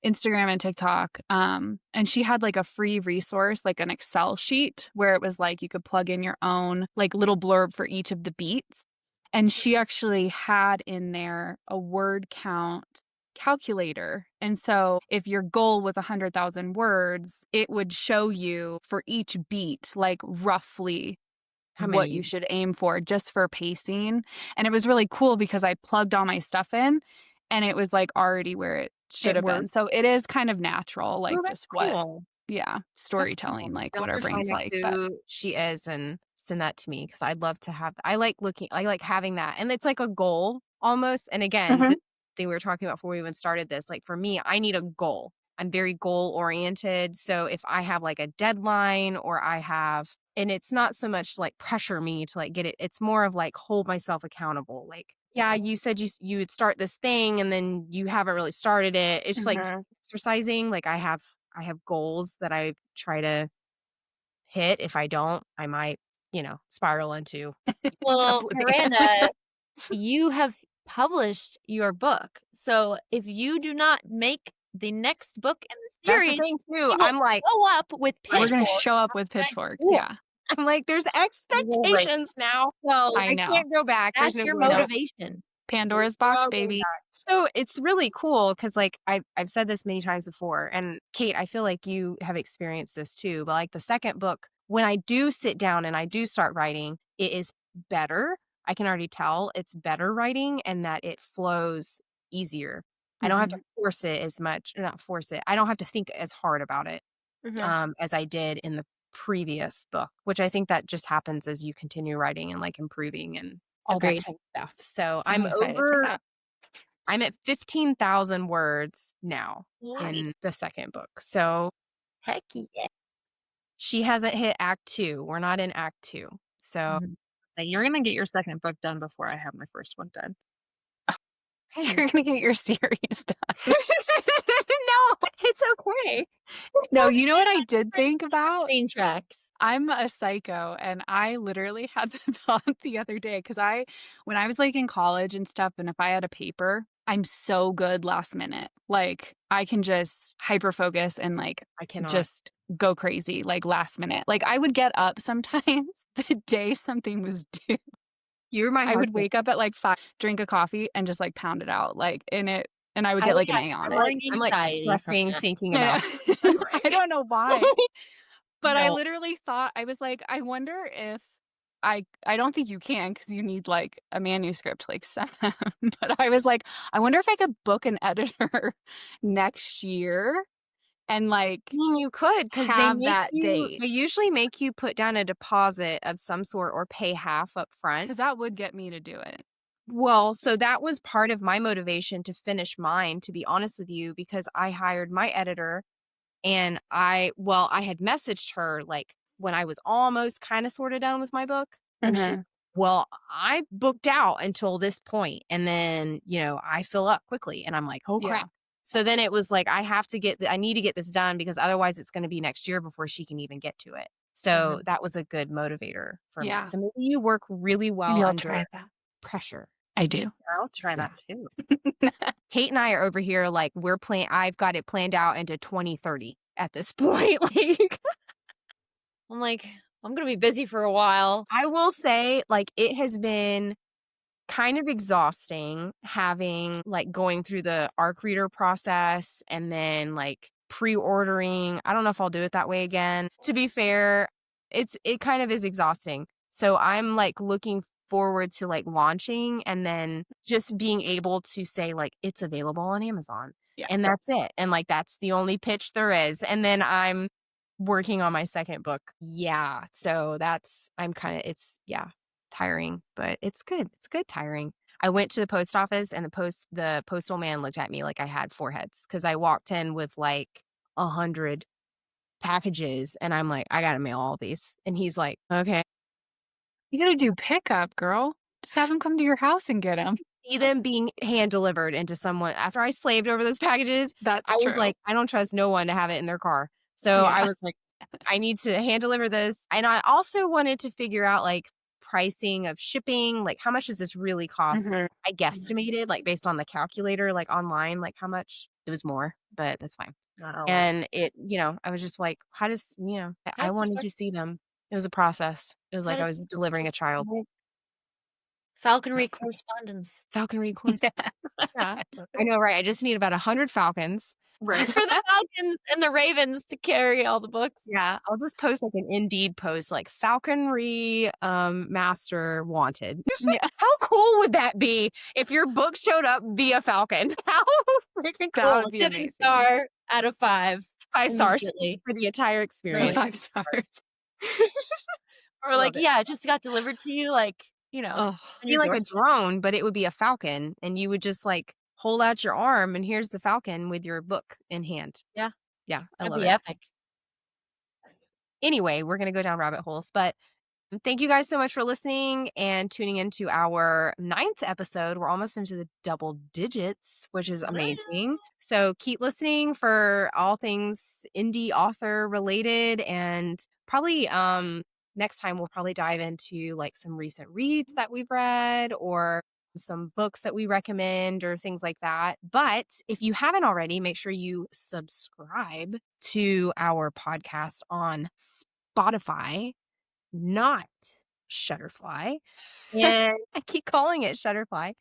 Instagram and TikTok. And she had like a free resource, like an Excel sheet where it was like you could plug in your own like little blurb for each of the beats. And she actually had in there a word count calculator. And so if your goal was 100,000 words, it would show you for each beat, like roughly
How
what
many
you should aim for just for pacing. And it was really cool because I plugged all my stuff in and it was like already where it should
it
have been.
works?
So it is kind of natural, like
Oh, that's
just what,
cool.
yeah,
That's cool.
storytelling, like
You'll
what
have
our
to find
brain's
out
like. But
who she is and send that to me because I'd love to have I like having that. And it's like a goal almost. And again, the
Mhm.
thing we were talking about before we even started this, like for me, I need a goal. I'm very goal oriented. So if I have like a deadline or I have and it's not so much like pressure me to like get it, it's more of like hold myself accountable. Like, yeah, you said you would start this thing and then you haven't really started it. It's just like
Mhm.
exercising. Like I have goals that I try to hit. If I don't, I might, spiral into
Well,
Oblivion.
Miranda, you have published your book. So if you do not make the next book in the
That's the
series,
thing too.
you will
I'm like,
blow up with
We're going to
pitchforks.
show up with
Right.
pitchforks.
"Ooh."
Yeah,
I'm like, there's
We'll race.
expectations now.
So
I
I
know.
can't go back. There's
that's
no
your
going back.
motivation.
Pandora's
There's
box,
no going
baby.
back. So it's really cool because like I've said this many times before. And Kate, I feel like you have experienced this too. But like the second book, when I do sit down and I do start writing, it is better. I can already tell it's better writing and that it flows easier. I don't have to force it as much, not force it. I don't have to think as hard about it as I did in the previous book, which I think that just happens as you continue writing and like improving and all that
Agreed.
kind of stuff. So
I'm excited for that.
I'm at 15,000 words now in the second book. So
Heck yeah.
she hasn't hit act 2. We're not in act 2. So
Like, you're gonna get your second book done before I have my first one done.
You're going to get your series done.
no, it's okay.
No, you know what I did think about?
Train tracks.
I'm a psycho, and I literally had the thought the other day because when I was like in college and stuff, and if I had a paper, I'm so good last minute. Like I can just hyper focus and like
I cannot.
just go crazy like last minute. Like I would get up sometimes the day something was due.
You're my
I would
husband.
wake up at like 5, drink a coffee, and just like pound it out. Like and I would
I
get
would
like an
have
A on it.
growing
I'm like
anxiety from
stressing
that.
thinking
Yeah.
about it.
I don't know why. But I
No.
literally thought, I was like, I wonder if I don't think you can because you need like a manuscript to like send them. But I was like, I wonder if I could book an editor next year and like
I mean, you could because
have that date.
they usually make you put down a deposit of some sort or pay half up front.
Because that would get me to do it.
Well, so that was part of my motivation to finish mine, to be honest with you, because I hired my editor and I had messaged her like when I was almost kind of sort of done with my book. And she's, well, I booked out until this point, and then, I fill up quickly. And I'm like, oh
Yeah.
crap. So then it was like, I need to get this done because otherwise it's going to be next year before she can even get to it. So that was a good motivator for me.
Yeah.
So maybe you work really well
Maybe I'll
under
try that.
pressure.
I do.
I'll try that too.
Kate and I are over here like I've got it planned out into 2030 at this point. Like
I'm like, I'm going to be busy for a while.
I will say like it has been kind of exhausting having like going through the ARC reader process and then like pre-ordering. I don't know if I'll do it that way again. To be fair, it kind of is exhausting. So I'm like looking forward to like launching and then just being able to say like it's available on Amazon.
Yeah.
And that's it. And like that's the only pitch there is. And then I'm working on my second book. Yeah. So it's tiring, but it's good. It's good tiring. I went to the post office and the postal man looked at me like I had 4 heads because I walked in with like 100 packages and I'm like, I gotta mail all these. And he's like, okay.
You got to do pickup, girl. Just have them come to your house and get them.
See them being hand delivered into someone after I slaved over those packages.
That's
I
true.
was like, I don't trust no one to have it in their car. So
Yeah.
I was like, I need to hand deliver this. And I also wanted to figure out like pricing of shipping, like how much does this really cost?
Mhm.
I guesstimated like based on the calculator, like online, like how much it was more, but that's fine.
Oh,
And it, I was just like, how does,
How
I
does this
wanted
work?
to see them. It was a process. It was
How
like I
does
was
this
delivering a child.
Falconry correspondence.
Falconry course. Yeah. I know, right? I just need about 100 falcons.
right.
For the falcons and the ravens to carry all the books.
Yeah, I'll just post like an Indeed post, like falconry master wanted.
Yeah.
How cool would that be if your book showed up via falcon? How freaking
That
cool!
would be
7
amazing.
star out of 5.
5 stars
Immediately.
for the entire experience.
5 stars.
Or like,
Love it.
yeah, it just got delivered to you, like,
Oh,
on
Be
your
like a
doorstep.
drone, but it would be a falcon, and you would just like hold out your arm, and here's the falcon with your book in hand.
Yeah.
Yeah, I
That'd
love
be
it.
epic.
Anyway, we're gonna go down rabbit holes, but thank you guys so much for listening and tuning into our 9th episode. We're almost into the double digits, which is amazing. So keep listening for all things indie author related, and probably next time we'll probably dive into like some recent reads that we've read or some books that we recommend or things like that. But if you haven't already, make sure you subscribe to our podcast on Spotify, not Shutterfly. And I keep calling it Shutterfly.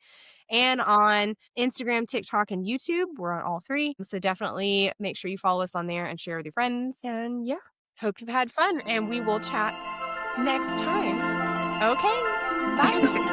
And on Instagram, TikTok, and YouTube, we're on all 3. So definitely make sure you follow us on there and share with your friends. And yeah, hope you've had fun, and we will chat next time. Okay, bye.